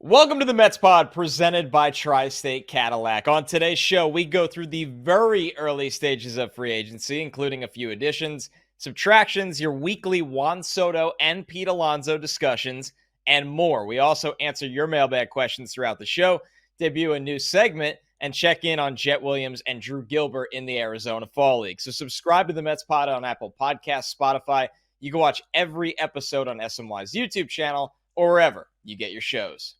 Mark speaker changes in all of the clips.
Speaker 1: Welcome to the Mets Pod, presented by Tri-State Cadillac. On today's show, we go through the very early stages of free agency, including a few additions, subtractions, your weekly Juan Soto and Pete Alonso discussions, and more. We also answer your mailbag questions throughout the show, debut a new segment, and check in on Jett and Drew Gilbert in the Arizona Fall League. So subscribe to the Mets Pod on Apple Podcasts, Spotify. You can watch every episode on SNY's YouTube channel or wherever you get your shows.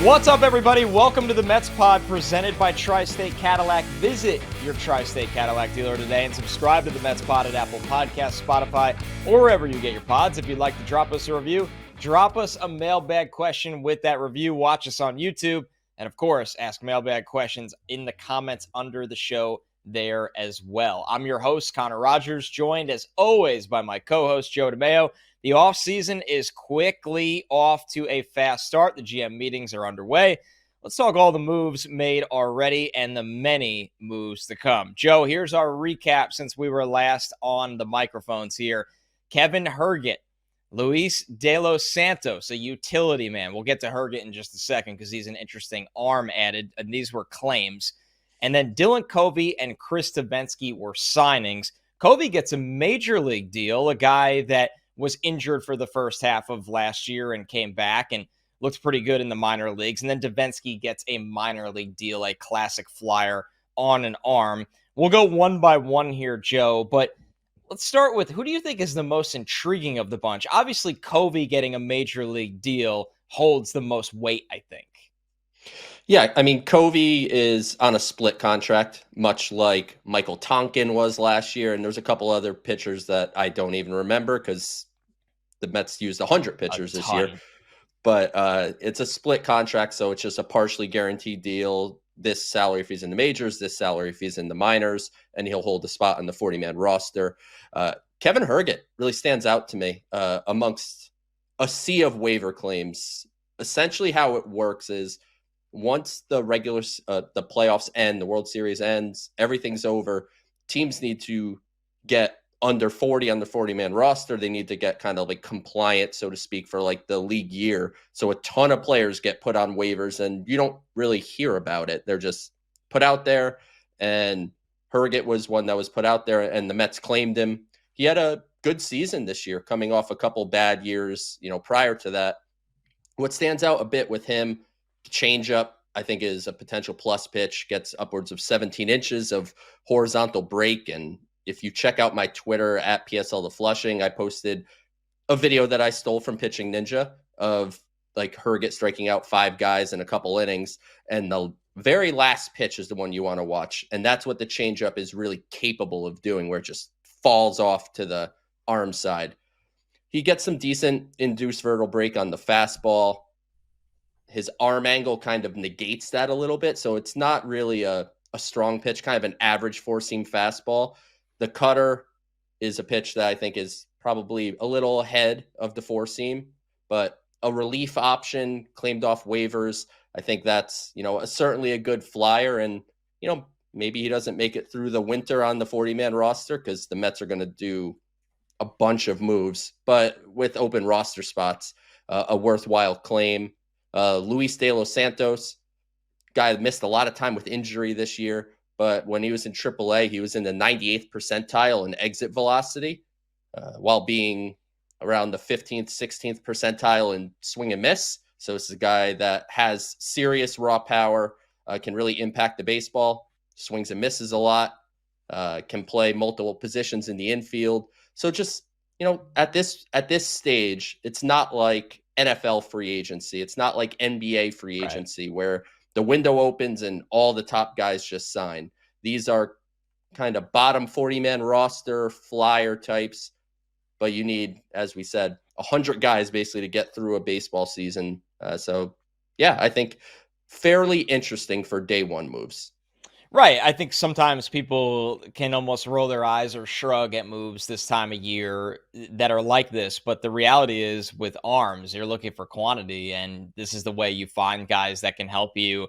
Speaker 1: What's up, everybody? Welcome to the Mets Pod, presented by Tri-State Cadillac. Visit your Tri-State Cadillac dealer today and subscribe to the Mets Pod at Apple Podcasts, Spotify, or wherever you get your pods. If you'd like to drop us a review, drop us a mailbag question with that review. Watch us on YouTube. And, of course, ask mailbag questions in the comments under the show there as well. I'm your host, Connor Rogers, joined as always by my co-host, Joe DeMayo. The offseason is quickly off to a fast start. The GM meetings are underway. Let's talk all the moves made already and the many moves to come. Joe, here's our recap since we were last on the microphones here. Kevin Herget, Luis De Los Santos, a utility man. We'll get to Herget in just a second because he's an interesting arm added, and these were claims. And then Dylan Covey and Chris Tavensky were signings. Covey gets a major league deal, a guy that was injured for the first half of last year and came back and looked pretty good in the minor leagues. And then Tavensky gets a minor league deal, a classic flyer on an arm. We'll go one by one here, Joe, but let's start with, who do you think is the most intriguing of the bunch? Obviously, Covey getting a major league deal holds the most weight, I think.
Speaker 2: Yeah, I mean, Covey is on a split contract, much like Michael Tonkin was last year. And there's a couple other pitchers that I don't even remember because the Mets used 100 pitchers this year. But it's a split contract, so it's just a partially guaranteed deal. This salary if he's in the majors, this salary if he's in the minors, and he'll hold the spot on the 40-man roster. Kevin Herget really stands out to me amongst a sea of waiver claims. Essentially how it works is, once the the playoffs end, the World Series ends, everything's over, teams need to get under 40 on the 40-man roster. They need to get kind of like compliant, so to speak, for like the league year. So a ton of players get put on waivers and you don't really hear about it. They're just put out there, and Herget was one that was put out there, and the Mets claimed him. He had a good season this year, coming off a couple bad years, prior to that. What stands out a bit with him, changeup, I think, is a potential plus pitch, gets upwards of 17 inches of horizontal break. And if you check out my Twitter at PSL The Flushing, I posted a video that I stole from Pitching Ninja of like Herget striking out 5 guys in a couple innings. And the very last pitch is the one you want to watch. And that's what the changeup is really capable of doing, where it just falls off to the arm side. He gets some decent induced vertical break on the fastball. His arm angle kind of negates that a little bit. So it's not really a strong pitch, kind of an average four-seam fastball. The cutter is a pitch that I think is probably a little ahead of the four-seam, but a relief option claimed off waivers. I think that's, certainly a good flyer. And, maybe he doesn't make it through the winter on the 40-man roster because the Mets are going to do a bunch of moves, but with open roster spots, a worthwhile claim. Luis De Los Santos, guy that missed a lot of time with injury this year, but when he was in AAA, he was in the 98th percentile in exit velocity, while being around the 15th, 16th percentile in swing and miss. So this is a guy that has serious raw power, can really impact the baseball, swings and misses a lot, can play multiple positions in the infield. So just, at this stage, it's not like NFL free agency. It's not like NBA free agency where the window opens and all the top guys just sign. These are kind of bottom 40-man roster flyer types, but you need, as we said, 100 guys basically to get through a baseball season. So yeah, I think fairly interesting for day one moves.
Speaker 1: Right. I think sometimes people can almost roll their eyes or shrug at moves this time of year that are like this. But the reality is, with arms, you're looking for quantity, and this is the way you find guys that can help you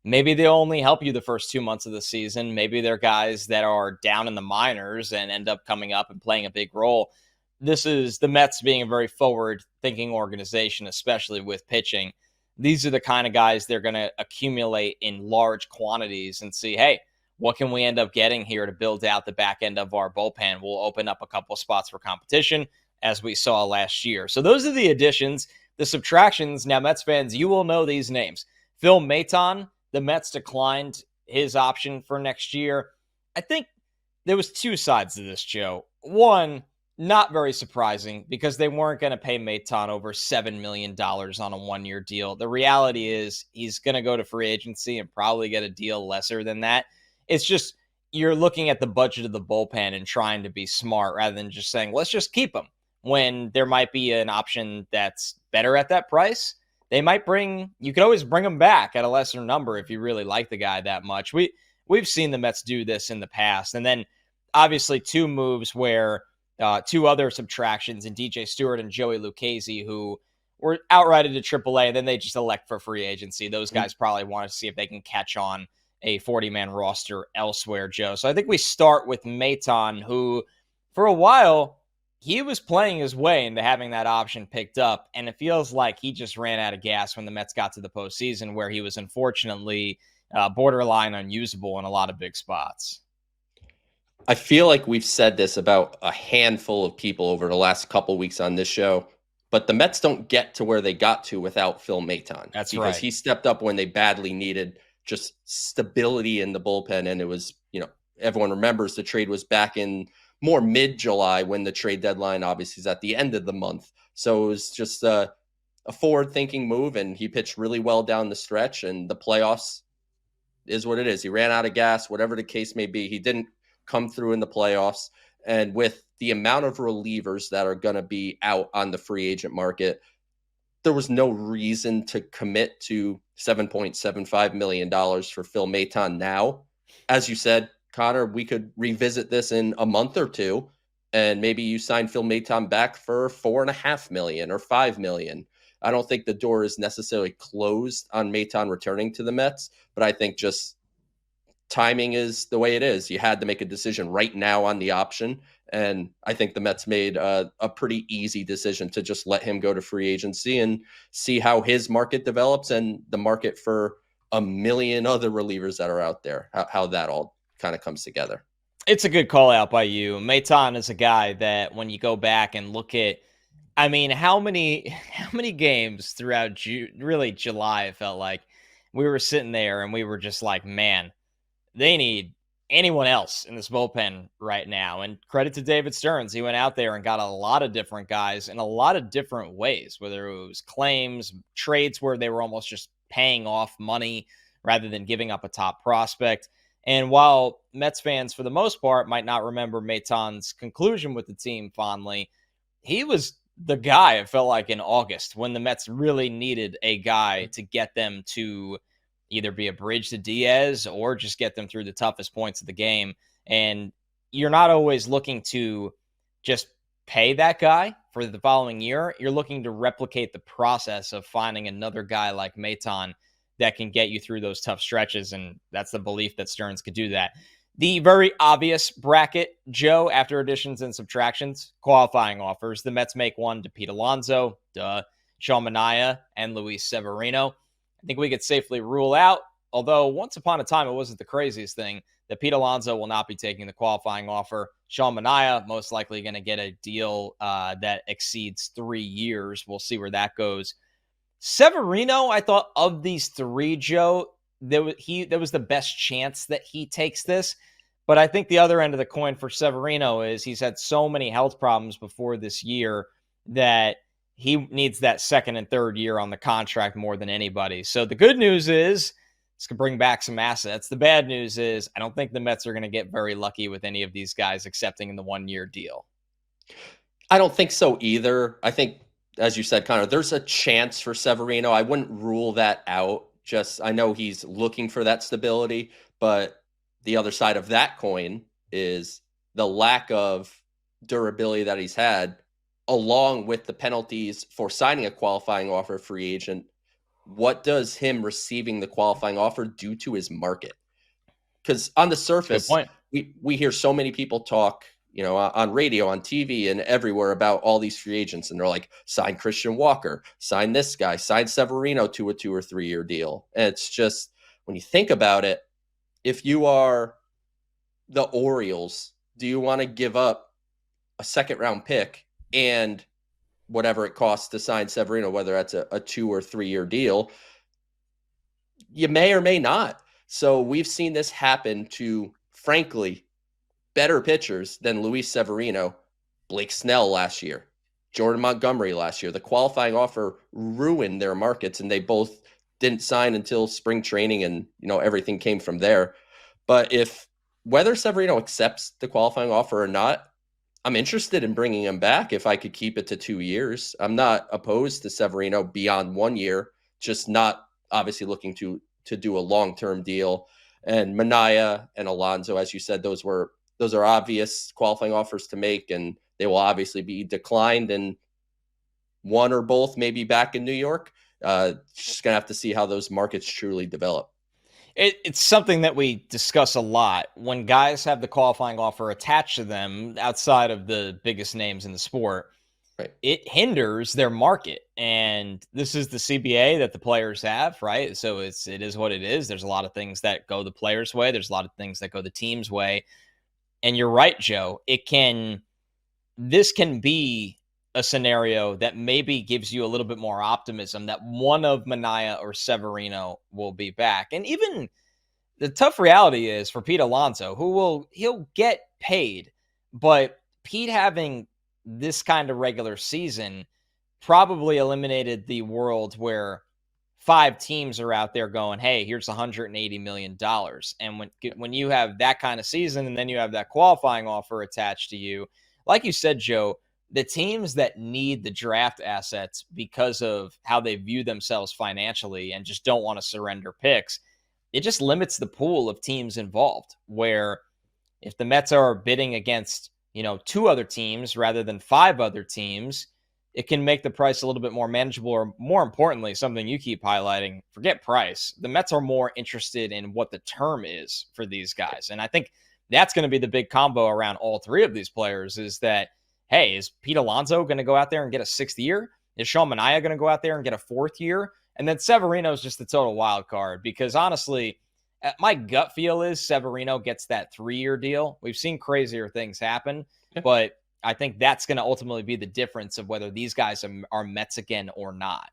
Speaker 1: maybe they'll only help you the first 2 months of the season. Maybe they're guys that are down in the minors and end up coming up and playing a big role. This is the Mets being a very forward thinking organization, especially with pitching. These are the kind of guys they're going to accumulate in large quantities and see, hey, what can we end up getting here to build out the back end of our bullpen? We'll open up a couple of spots for competition, as we saw last year. So those are the additions. The subtractions. Now, Mets fans, you will know these names. Phil Maton, the Mets declined his option for next year. I think there was two sides to this, Joe. One, not very surprising because they weren't going to pay Maton over $7 million on a one-year deal. The reality is he's going to go to free agency and probably get a deal lesser than that. It's just you're looking at the budget of the bullpen and trying to be smart rather than just saying, let's just keep him when there might be an option that's better at that price. You could always bring him back at a lesser number if you really like the guy that much. We've seen the Mets do this in the past. And then obviously two moves where two other subtractions in DJ Stewart and Joey Lucchesi, who were outrighted to AAA, and then they just elect for free agency. Those guys probably want to see if they can catch on a 40-man roster elsewhere, Joe. So I think we start with Maton, who for a while, he was playing his way into having that option picked up, and it feels like he just ran out of gas when the Mets got to the postseason, where he was unfortunately borderline unusable in a lot of big spots.
Speaker 2: I feel like we've said this about a handful of people over the last couple weeks on this show, but the Mets don't get to where they got to without Phil Maton.
Speaker 1: That's
Speaker 2: because
Speaker 1: right.
Speaker 2: He stepped up when they badly needed just stability in the bullpen, and it was, everyone remembers the trade was back in more mid-July when the trade deadline obviously is at the end of the month. So it was just a forward-thinking move, and he pitched really well down the stretch, and the playoffs is what it is. He ran out of gas, whatever the case may be. He didn't come through in the playoffs, and with the amount of relievers that are going to be out on the free agent market, there was no reason to commit to $7.75 million for Phil Maton now. As you said, Connor, we could revisit this in a month or two, and maybe you sign Phil Maton back for $4.5 million or $5 million. I don't think the door is necessarily closed on Maton returning to the Mets, but I think just timing is the way it is. You had to make a decision right now on the option, and I think the Mets made a pretty easy decision to just let him go to free agency and see how his market develops and the market for a million other relievers that are out there, how that all kind of comes together.
Speaker 1: It's a good call out by you. Maton is a guy that when you go back and look at, how many games throughout really July, it felt like we were sitting there and we were just like, man, they need anyone else in this bullpen right now. And credit to David Stearns. He went out there and got a lot of different guys in a lot of different ways, whether it was claims, trades where they were almost just paying off money rather than giving up a top prospect. And while Mets fans, for the most part, might not remember Maton's conclusion with the team fondly, he was the guy, it felt like, in August when the Mets really needed a guy to get them to either be a bridge to Diaz or just get them through the toughest points of the game. And you're not always looking to just pay that guy for the following year. You're looking to replicate the process of finding another guy like Maton that can get you through those tough stretches. And that's the belief that Stearns could do that. The very obvious bracket, Joe, after additions and subtractions, qualifying offers. The Mets make one to Pete Alonso, Sean Manaea, and Luis Severino. I think we could safely rule out, although once upon a time it wasn't the craziest thing, that Pete Alonso will not be taking the qualifying offer. Sean Manaea most likely going to get a deal that exceeds 3 years. We'll see where that goes. Severino, I thought of these three, Joe, there was the best chance that he takes this. But I think the other end of the coin for Severino is he's had so many health problems before this year that he needs that second and third year on the contract more than anybody. So the good news is this could bring back some assets. The bad news is I don't think the Mets are going to get very lucky with any of these guys accepting in the 1-year deal.
Speaker 2: I don't think so either. I think, as you said, Connor, there's a chance for Severino. I wouldn't rule that out. I know he's looking for that stability, but the other side of that coin is the lack of durability that he's had, along with the penalties for signing a qualifying offer free agent, what does him receiving the qualifying offer do to his market? Because on the
Speaker 1: Good
Speaker 2: surface,
Speaker 1: point.
Speaker 2: we hear so many people talk, on radio, on TV, and everywhere about all these free agents, and they're like, sign Christian Walker, sign this guy, sign Severino to a 2 or 3 year deal. And it's just, when you think about it, if you are the Orioles, do you want to give up a second round pick and whatever it costs to sign Severino, whether that's a 2 or 3 year deal? You may or may not. So we've seen this happen to, frankly, better pitchers than Luis Severino, Blake Snell last year, Jordan Montgomery last year. The qualifying offer ruined their markets, and they both didn't sign until spring training, and everything came from there. But whether Severino accepts the qualifying offer or not, I'm interested in bringing him back if I could keep it to 2 years. I'm not opposed to Severino beyond 1 year, just not obviously looking to do a long-term deal. And Manaea and Alonso, as you said, those are obvious qualifying offers to make, and they will obviously be declined, and one or both may be back in New York. Just going to have to see how those markets truly develop.
Speaker 1: It's something that we discuss a lot. When guys have the qualifying offer attached to them outside of the biggest names in the sport,
Speaker 2: right,
Speaker 1: it hinders their market. And this is the CBA that the players have, right? So it is what it is. There's a lot of things that go the players' way. There's a lot of things that go the team's way. And you're right, Joe. This can be a scenario that maybe gives you a little bit more optimism that one of Manaea or Severino will be back. And even the tough reality is for Pete Alonso, he'll get paid, but Pete having this kind of regular season probably eliminated the world where 5 teams are out there going, hey, here's $180 million. And when you have that kind of season and then you have that qualifying offer attached to you, like you said, Joe, the teams that need the draft assets because of how they view themselves financially and just don't want to surrender picks, it just limits the pool of teams involved, where if the Mets are bidding against, 2 other teams rather than 5 other teams, it can make the price a little bit more manageable, or more importantly, something you keep highlighting, forget price. The Mets are more interested in what the term is for these guys. And I think that's going to be the big combo around all 3 of these players, is that, hey, is Pete Alonso going to go out there and get a 6th year? Is Sean Manaea going to go out there and get a 4th year? And then Severino is just the total wild card, because honestly, my gut feel is Severino gets that 3-year deal. We've seen crazier things happen, but I think that's going to ultimately be the difference of whether these guys are Mets again or not.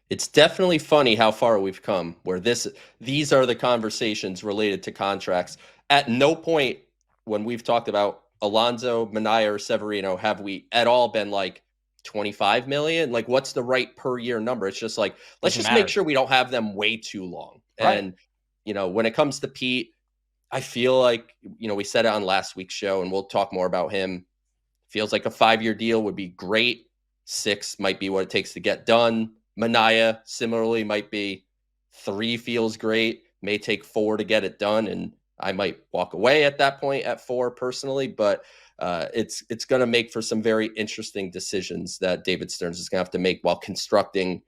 Speaker 2: It's definitely funny how far we've come, where these are the conversations related to contracts. At no point when we've talked about Alonso, Manaea, or Severino have we at all been like 25 million. Like, what's the right per year number? It's just like, let's just make sure we don't have them way too long.
Speaker 1: Right.
Speaker 2: And, when it comes to Pete, I feel like, we said it on last week's show, and we'll talk more about him. Feels like a 5-year deal would be great. 6 might be what it takes to get done. Manaea, similarly, might be 3 feels great, may take 4 to get it done. And I might walk away at that point at 4 personally, but it's going to make for some very interesting decisions that David Stearns is going to have to make while constructing,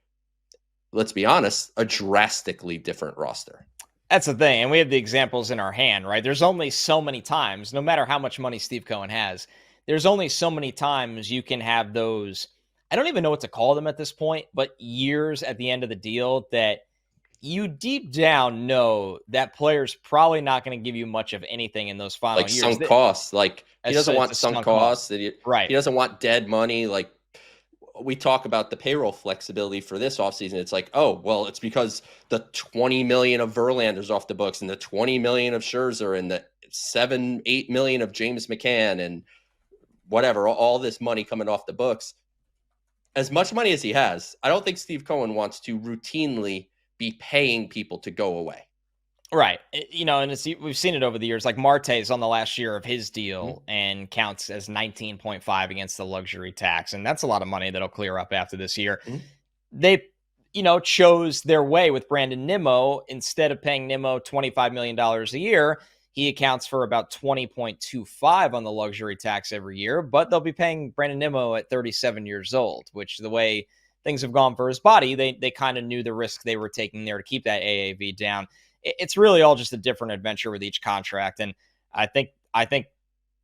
Speaker 2: let's be honest, a drastically different roster.
Speaker 1: That's the thing. And we have the examples in our hand, right? There's only so many times, no matter how much money Steve Cohen has, there's only so many times you can have those, I don't even know what to call them at this point, but years at the end of the deal that you deep down know that player's probably not going to give you much of anything in those final years.
Speaker 2: Sunk costs. Like, he doesn't want sunk costs.
Speaker 1: Right.
Speaker 2: He doesn't want dead money. Like, we talk about the payroll flexibility for this offseason. It's like, oh, well, it's because the 20 million of Verlander's off the books, and the 20 million of Scherzer, and the 7-8 million of James McCann, and whatever, all this money coming off the books. As much money as he has, I don't think Steve Cohen wants to routinely be paying people to go away.
Speaker 1: Right. And we've seen it over the years. Like, Marte's on the last year of his deal and counts as 19.5 against the luxury tax. And that's a lot of money that'll clear up after this year. They, chose their way with Brandon Nimmo. Instead of paying Nimmo $25 million a year, he accounts for about 20.25 on the luxury tax every year. But they'll be paying Brandon Nimmo at 37 years old, which the way things have gone for his body, they kind of knew the risk they were taking there to keep that AAV down. It's really all just a different adventure with each contract. And I think,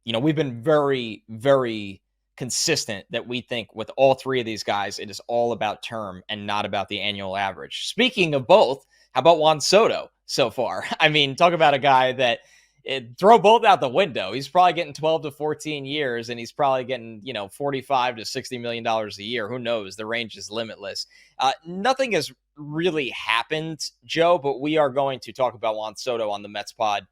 Speaker 1: we've been very, very consistent that we think with all three of these guys, it is all about term and not about the annual average. Speaking of both, how about Juan Soto so far? I mean, talk about a guy that throw both out the window. He's probably getting 12 to 14 years, and he's probably getting, $45 to $60 million a year. Who knows? The range is limitless. Nothing has really happened, Joe, but we are going to talk about Juan Soto on the Mets pod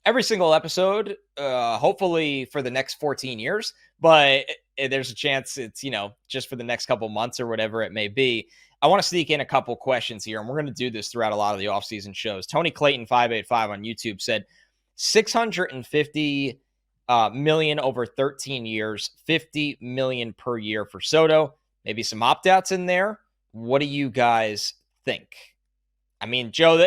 Speaker 1: every single episode, hopefully for the next 14 years, but there's a chance it's, just for the next couple months or whatever it may be. I want to sneak in a couple questions here, and we're going to do this throughout a lot of the offseason shows. Tony Clayton 585 on YouTube said $650 million over 13 years, $50 million per year for Soto. Maybe some opt-outs in there. What do you guys think? I mean, Joe,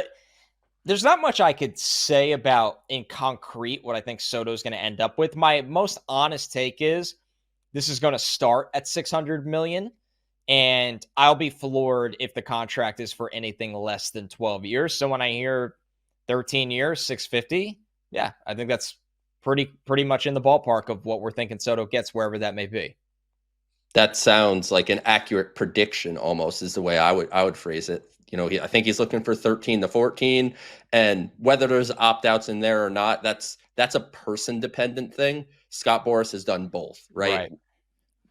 Speaker 1: there's not much I could say about in concrete what I think Soto's going to end up with. My most honest take is this is going to start at $600 million, and I'll be floored if the contract is for anything less than 12 years. So when I hear 13 years, 650, yeah, I think that's pretty much in the ballpark of what we're thinking Soto gets wherever that may be.
Speaker 2: That sounds like an accurate prediction almost is the way I would phrase it. I think he's looking for 13 to 14, and whether there's opt-outs in there or not, that's a person-dependent thing. Scott Boras has done both, right?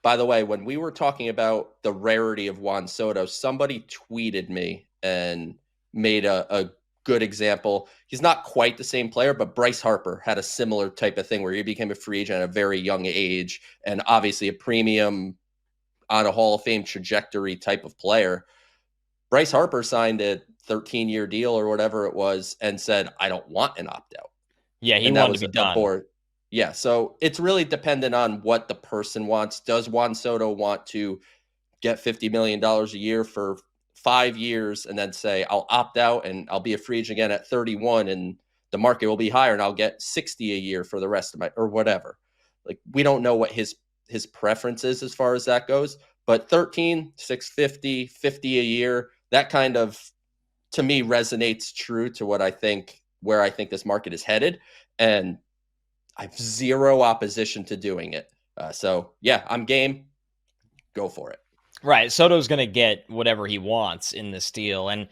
Speaker 2: By the way, when we were talking about the rarity of Juan Soto, somebody tweeted me and made a good example. He's not quite the same player, but Bryce Harper had a similar type of thing where he became a free agent at a very young age, and obviously a premium on a Hall of Fame trajectory type of player. Bryce Harper signed a 13-year deal or whatever it was and said, I don't want an opt-out.
Speaker 1: Yeah, he wanted to be done.
Speaker 2: Yeah, so it's really dependent on what the person wants. Does Juan Soto want to get $50 million a year for 5 years and then say, I'll opt out and I'll be a free agent again at 31 and the market will be higher and I'll get 60 a year for the rest of or whatever. Like, we don't know what his preference is as far as that goes, but 13, 650, 50 a year, that kind of, to me, resonates true to where I think this market is headed. And I have zero opposition to doing it. So yeah, I'm game. Go for it.
Speaker 1: Right. Soto's going to get whatever he wants in this deal. And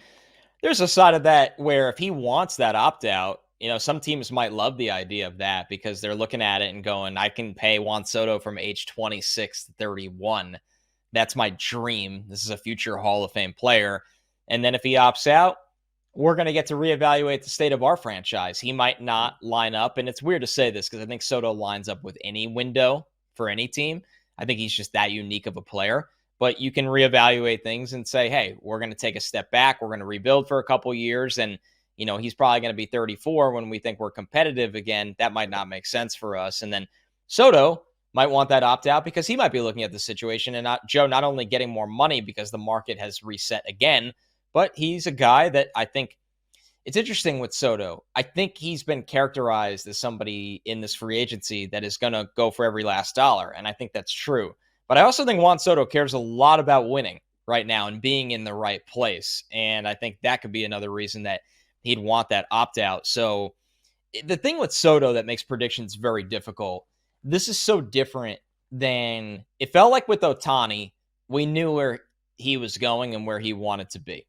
Speaker 1: there's a side of that where if he wants that opt-out, some teams might love the idea of that because they're looking at it and going, I can pay Juan Soto from age 26 to 31. That's my dream. This is a future Hall of Fame player. And then if he opts out, we're going to get to reevaluate the state of our franchise. He might not line up. And it's weird to say this because I think Soto lines up with any window for any team. I think he's just that unique of a player. But you can reevaluate things and say, hey, we're going to take a step back. We're going to rebuild for a couple years. And, he's probably going to be 34 when we think we're competitive again. That might not make sense for us. And then Soto might want that opt-out because he might be looking at the situation and not only getting more money because the market has reset again, but he's a guy that I think it's interesting with Soto. I think he's been characterized as somebody in this free agency that is going to go for every last dollar. And I think that's true. But I also think Juan Soto cares a lot about winning right now and being in the right place. And I think that could be another reason that he'd want that opt-out. So the thing with Soto that makes predictions very difficult, this is so different than it felt like with Ohtani. We knew where he was going and where he wanted to be.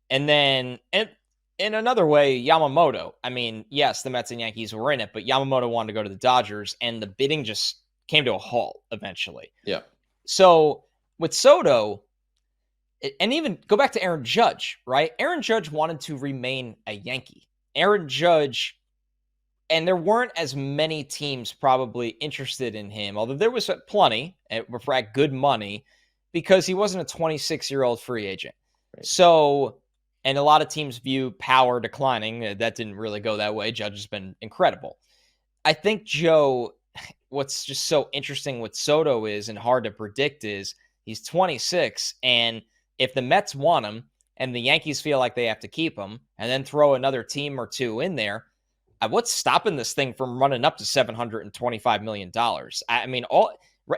Speaker 1: And then in another way, Yamamoto, I mean, yes, the Mets and Yankees were in it, but Yamamoto wanted to go to the Dodgers and the bidding just came to a halt eventually.
Speaker 2: Yeah.
Speaker 1: So with Soto, and even go back to Aaron Judge, right? Aaron Judge wanted to remain a Yankee. Aaron Judge, and there weren't as many teams probably interested in him, although there was plenty for at good money because he wasn't a 26-year-old free agent. Right. So, and a lot of teams view power declining. That didn't really go that way. Judge has been incredible. I think, Joe, what's just so interesting with Soto is, and hard to predict, is he's 26, and if the Mets want him and the Yankees feel like they have to keep him and then throw another team or two in there, what's stopping this thing from running up to $725 million? I mean,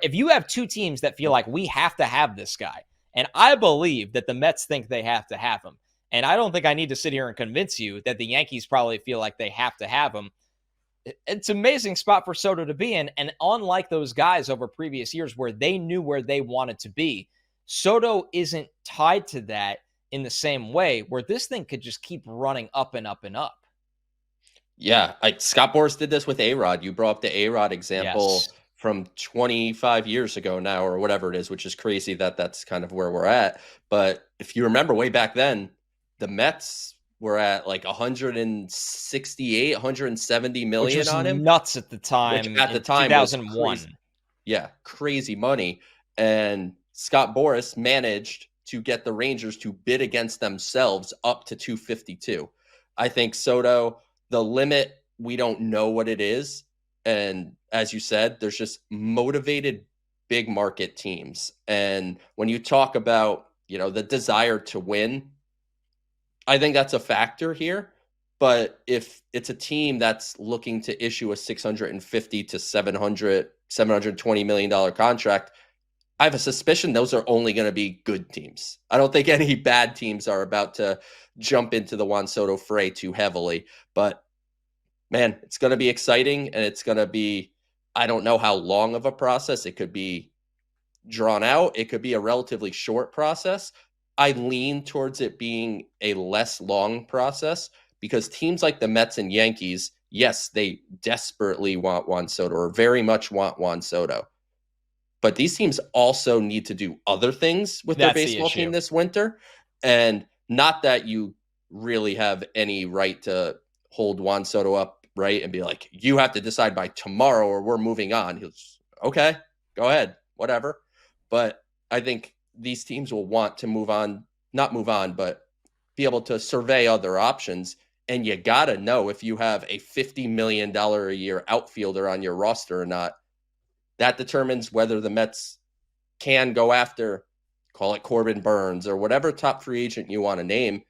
Speaker 1: if you have two teams that feel like we have to have this guy And I believe that the Mets think they have to have him. And I don't think I need to sit here and convince you that the Yankees probably feel like they have to have him. It's an amazing spot for Soto to be in. And unlike those guys over previous years where they knew where they wanted to be, Soto isn't tied to that in the same way, where this thing could just keep running up and up and up.
Speaker 2: Yeah, Scott Boras did this with A-Rod. You brought up the A-Rod example from 25 years ago now, or whatever it is, which is crazy that that's kind of where we're at. But if you remember way back then, the Mets were at like 168, 170 million
Speaker 1: which was
Speaker 2: on him.
Speaker 1: Nuts at the time.
Speaker 2: Which at the time
Speaker 1: 2001.
Speaker 2: Yeah, crazy money. And Scott Boras managed to get the Rangers to bid against themselves up to 252. I think Soto, the limit, we don't know what it is. And as you said, there's just motivated big market teams. And when you talk about, the desire to win, I think that's a factor here. But if it's a team that's looking to issue a $650 to $720 million contract, I have a suspicion those are only going to be good teams. I don't think any bad teams are about to jump into the Juan Soto fray too heavily. But, man, it's going to be exciting, and it's going to be, I don't know how long of a process. It could be drawn out. It could be a relatively short process. I lean towards it being a less long process because teams like the Mets and Yankees, yes, they desperately want Juan Soto or very much want Juan Soto. But these teams also need to do other things with their baseball team this winter. And not that you really have any right to hold Juan Soto up, right? And be like, you have to decide by tomorrow or we're moving on. He's okay, go ahead, whatever. But I think these teams will want to not move on, but be able to survey other options. And you got to know if you have a $50 million a year outfielder on your roster or not. That determines whether the Mets can go after, call it Corbin Burns or whatever top free agent you want to name.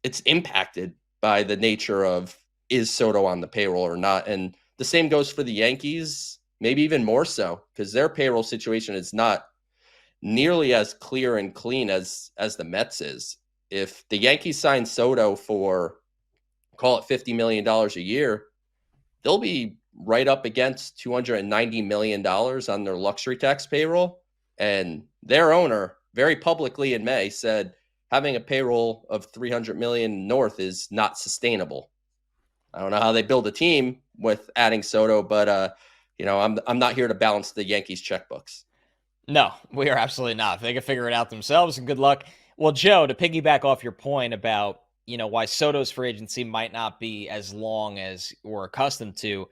Speaker 2: It's impacted by the nature of, is Soto on the payroll or not? And the same goes for the Yankees, maybe even more so, because their payroll situation is not nearly as clear and clean as the Mets is. If the Yankees sign Soto for, call it $50 million a year, they'll be right up against $290 million on their luxury tax payroll. And their owner very publicly in May said having a payroll of $300 million north is not sustainable. I don't know how they build a team with adding Soto, but I'm not here to balance the Yankees checkbooks.
Speaker 1: No, we are absolutely not. They can figure it out themselves, and good luck. Well, Joe, to piggyback off your point about, why Soto's free agency might not be as long as we're accustomed to,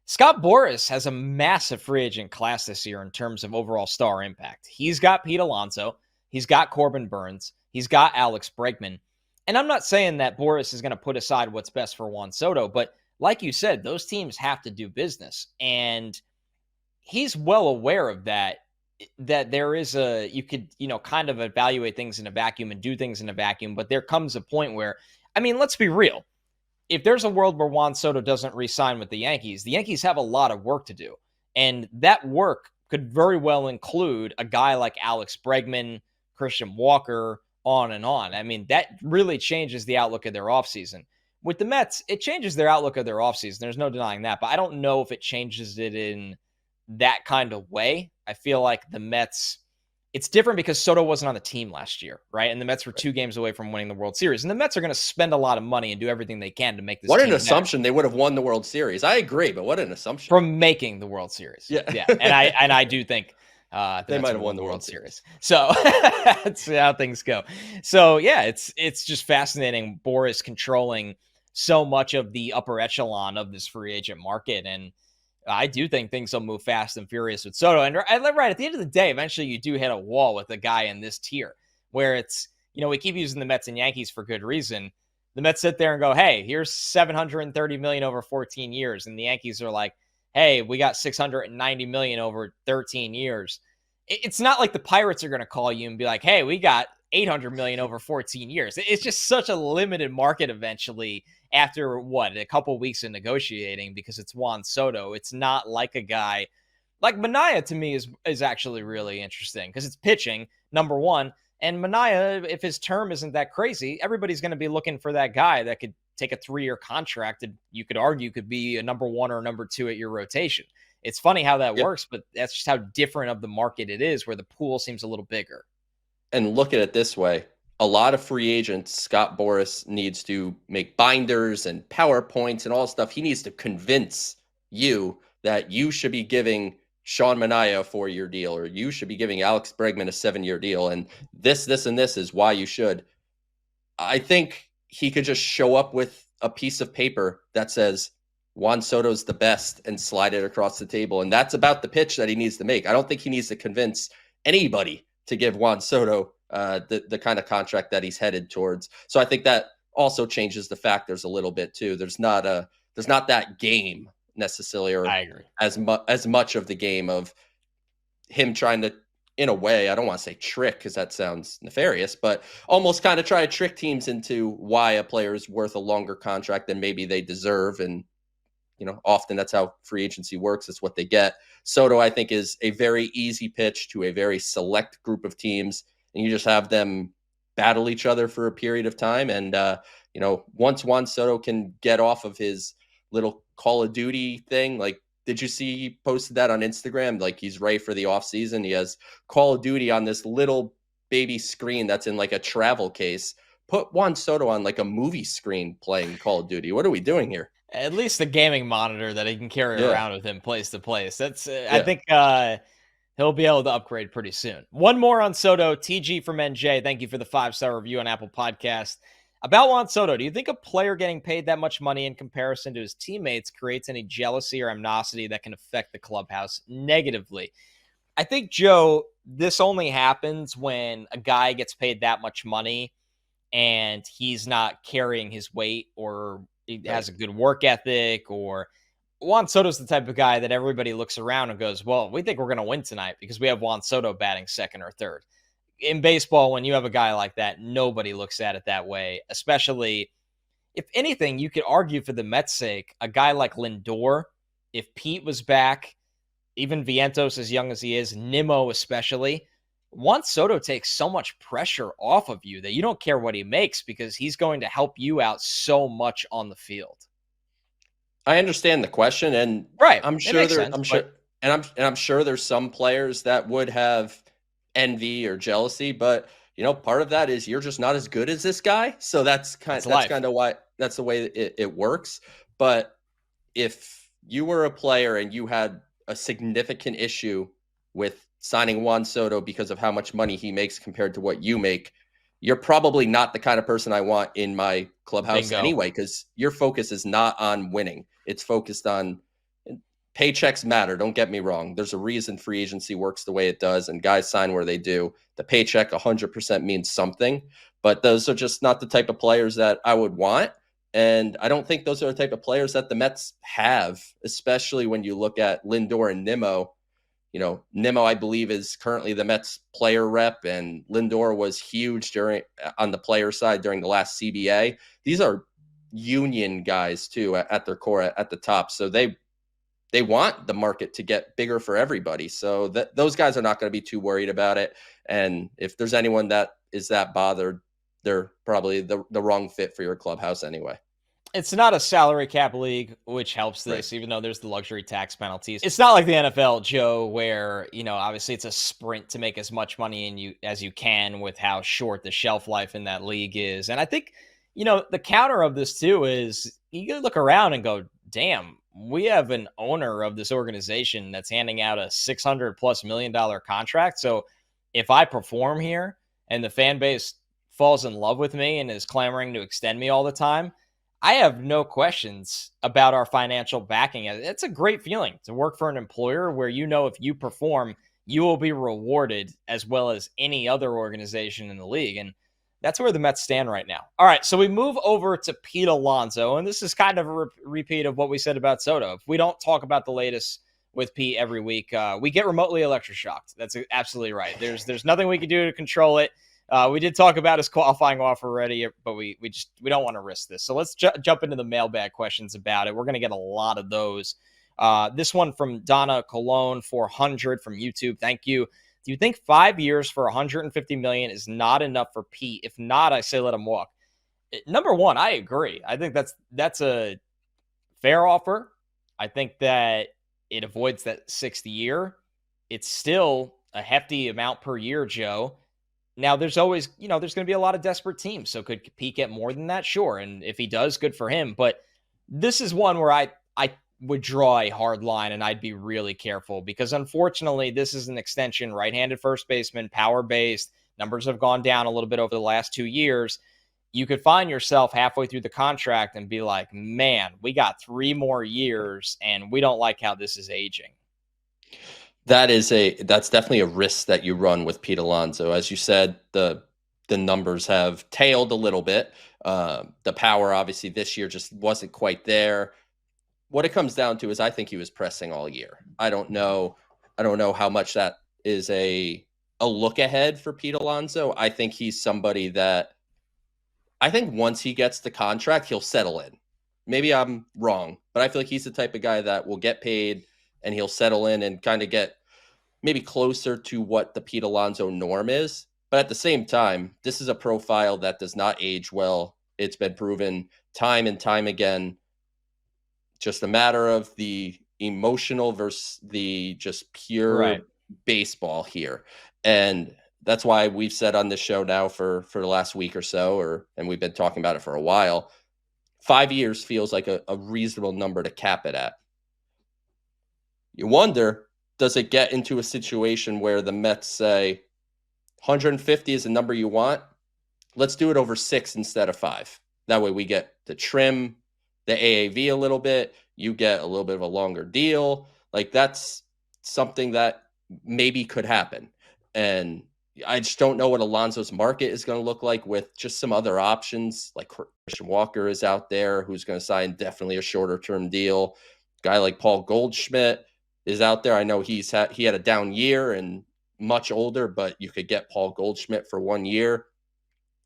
Speaker 1: Scott Boras has a massive free agent class this year in terms of overall star impact. He's got Pete Alonso. He's got Corbin Burns. He's got Alex Bregman. And I'm not saying that Boras is going to put aside what's best for Juan Soto, but like you said, those teams have to do business. And he's well aware of that there is you could, kind of evaluate things in a vacuum and do things in a vacuum. But there comes a point where, let's be real. If there's a world where Juan Soto doesn't re-sign with the Yankees have a lot of work to do. And that work could very well include a guy like Alex Bregman, Christian Walker, on and on. That really changes the outlook of their offseason. With the Mets, it changes their outlook of their offseason. There's no denying that. But I don't know if it changes it in that kind of way. I feel like the Mets, it's different because Soto wasn't on the team last year, right? And the Mets were 2 games away from winning the World Series. And the Mets are going to spend a lot of money and do everything they can to make this
Speaker 2: What
Speaker 1: team
Speaker 2: an assumption better. They would have won the World Series. I agree, but what an assumption.
Speaker 1: From making the World Series. Yeah. And I do think they might have won the World Series. So that's how things go. So, yeah, it's just fascinating. Boras controlling so much of the upper echelon of this free agent market. And I do think things will move fast and furious with Soto. And right at the end of the day, eventually you do hit a wall with a guy in this tier where it's, we keep using the Mets and Yankees for good reason. The Mets sit there and go, hey, here's $730 million over 14 years. And the Yankees are like, hey, we got $690 million over 13 years. It's not like the Pirates are going to call you and be like, hey, we got $800 million over 14 years. It's just such a limited market eventually after a couple weeks of negotiating because it's Juan Soto. It's not like a guy Like Manaea to me is actually really interesting because it's pitching, number one. And Manaea, if his term isn't that crazy, everybody's going to be looking for that guy that could take a 3-year contract and you could argue could be a number one or number two at your rotation. It's funny how that
Speaker 2: Yep.
Speaker 1: works, but that's just how different of the market it is, where the pool seems a little bigger.
Speaker 2: And look at it this way. A lot of free agents, Scott Boras needs to make binders and PowerPoints and all this stuff. He needs to convince you that you should be giving Sean Manaea a 4-year deal, or you should be giving Alex Bregman a 7-year deal. And this, and this is why you should. I think he could just show up with a piece of paper that says Juan Soto's the best and slide it across the table. And that's about the pitch that he needs to make. I don't think he needs to convince anybody to give Juan Soto the kind of contract that he's headed towards. So I think that also changes the factors a little bit too. There's not that game necessarily, or
Speaker 1: I agree.
Speaker 2: as much of the game of him trying to, in a way, I don't want to say trick because that sounds nefarious, but almost kind of try to trick teams into why a player is worth a longer contract than maybe they deserve. And, often that's how free agency works. It's what they get. Soto, I think, is a very easy pitch to a very select group of teams, and you just have them battle each other for a period of time. And, once Juan Soto can get off of his little Call of Duty thing, like, did you see he posted that on Instagram? Like, he's ready for the offseason. He has Call of Duty on this little baby screen that's in like a travel case. Put Juan Soto on like a movie screen playing Call of Duty. What are we doing here?
Speaker 1: At least the gaming monitor that he can carry
Speaker 2: Yeah.
Speaker 1: around with him place to place. That's I think he'll be able to upgrade pretty soon. One more on Soto. TG from NJ. Thank you for the 5-star review on Apple Podcast. About Juan Soto, do you think a player getting paid that much money in comparison to his teammates creates any jealousy or animosity that can affect the clubhouse negatively? I think, Joe, this only happens when a guy gets paid that much money and he's not carrying his weight, or he has a good work ethic, or Juan Soto's the type of guy that everybody looks around and goes, well, we think we're going to win tonight because we have Juan Soto batting second or third. In baseball, when you have a guy like that, nobody looks at it that way, especially if anything, you could argue for the Mets' sake, a guy like Lindor, if Pete was back, even Vientos as young as he is, Nimmo especially, Juan Soto takes so much pressure off of you that you don't care what he makes because he's going to help you out so much on the field.
Speaker 2: I understand the question, and
Speaker 1: Right.
Speaker 2: I'm sure I'm sure there's some players that would have envy or jealousy, but part of that is you're just not as good as this guy. So that's kind of why that's the way it works. But if you were a player and you had a significant issue with signing Juan Soto because of how much money he makes compared to what you make, you're probably not the kind of person I want in my clubhouse anyway, because your focus is not on winning. It's focused on paychecks matter. Don't get me wrong. There's a reason free agency works the way it does and guys sign where they do. The paycheck 100% means something, but those are just not the type of players that I would want. And I don't think those are the type of players that the Mets have, especially when you look at Lindor and Nimmo. Nimmo, I believe, is currently the Mets player rep, and Lindor was huge on the player side during the last CBA. These are union guys too at their core at the top. So they want the market to get bigger for everybody. So those guys are not going to be too worried about it. And if there's anyone that is that bothered, they're probably the wrong fit for your clubhouse anyway.
Speaker 1: It's not a salary cap league, which helps this,
Speaker 2: Right.
Speaker 1: even though there's the luxury tax penalties. It's not like the NFL, Joe, where, obviously it's a sprint to make as much money as you can with how short the shelf life in that league is. And I think, the counter of this too is you gotta look around and go, damn, we have an owner of this organization that's handing out a $600+ million contract. So if I perform here and the fan base falls in love with me and is clamoring to extend me all the time, I have no questions about our financial backing. It's a great feeling to work for an employer where if you perform, you will be rewarded as well as any other organization in the league. And that's where the Mets stand right now. All right, so we move over to Pete Alonso, and this is kind of a repeat of what we said about Soto. If we don't talk about the latest with Pete every week, we get remotely electroshocked. That's absolutely right. There's nothing we can do to control it. We did talk about his qualifying offer already, but we don't want to risk this. So let's jump into the mailbag questions about it. We're going to get a lot of those This one from Donna Cologne 400 from YouTube. Thank you. Do you think 5 years for $150 million is not enough for Pete? If not, I say let him walk. Number one, I agree. I think that's a fair offer. I think that it avoids that 6th year. It's still a hefty amount per year, Joe. Now, there's always, there's going to be a lot of desperate teams. So could Pete get more than that? Sure. And if he does, good for him. But this is one where I would draw a hard line and I'd be really careful because unfortunately, this is an extension, right-handed first baseman, power-based. Numbers have gone down a little bit over the last 2 years. You could find yourself halfway through the contract and be like, man, we got 3 more years and we don't like how this is aging.
Speaker 2: That's definitely a risk that you run with Pete Alonso. As you said, the numbers have tailed a little bit. The power, obviously, this year just wasn't quite there. What it comes down to is I think he was pressing all year. I don't know how much that is a look ahead for Pete Alonso. I think he's somebody that I think once he gets the contract, he'll settle in. Maybe I'm wrong, but I feel like he's the type of guy that will get paid and he'll settle in and kind of get maybe closer to what the Pete Alonso norm is. But at the same time, this is a profile that does not age well. It's been proven time and time again. Just a matter of the emotional versus the just pure baseball here. And that's why we've said on this show now for the last week or so, and we've been talking about it for a while, 5 years feels like a reasonable number to cap it at. You wonder, does it get into a situation where the Mets say 150 is the number you want? Let's do it over 6 instead of 5. That way we get to trim the AAV a little bit. You get a little bit of a longer deal. Like that's something that maybe could happen. And I just don't know what Alonso's market is going to look like with just some other options. Like Christian Walker is out there who's going to sign definitely a shorter term deal. Guy like Paul Goldschmidt is out there. I know he had a down year and much older, but you could get Paul Goldschmidt for 1 year.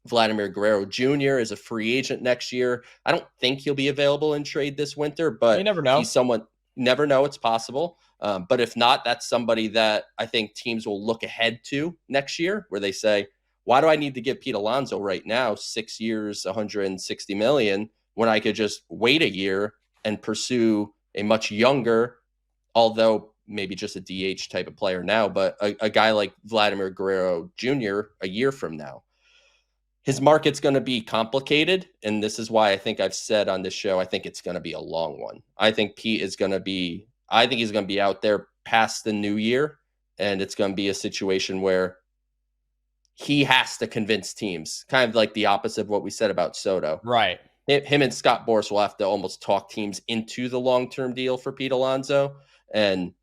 Speaker 2: Vladimir Guerrero Jr. is a free agent next year. I don't think he'll be available in trade this winter, but
Speaker 1: you never know.
Speaker 2: He's someone, never know, it's possible. But if not, that's somebody that I think teams will look ahead to next year where they say, why do I need to give Pete Alonso right now 6 years, $160 million when I could just wait a year and pursue a much younger, although maybe just a DH type of player now, but a guy like Vladimir Guerrero Jr. a year from now. His market's going to be complicated, and this is why I think I've said on this show, I think it's going to be a long one. I think he's going to be out there past the new year, and it's going to be a situation where he has to convince teams, kind of like the opposite of what we said about Soto.
Speaker 1: Right.
Speaker 2: Him and Scott Boras will have to almost talk teams into the long-term deal for Pete Alonso. And,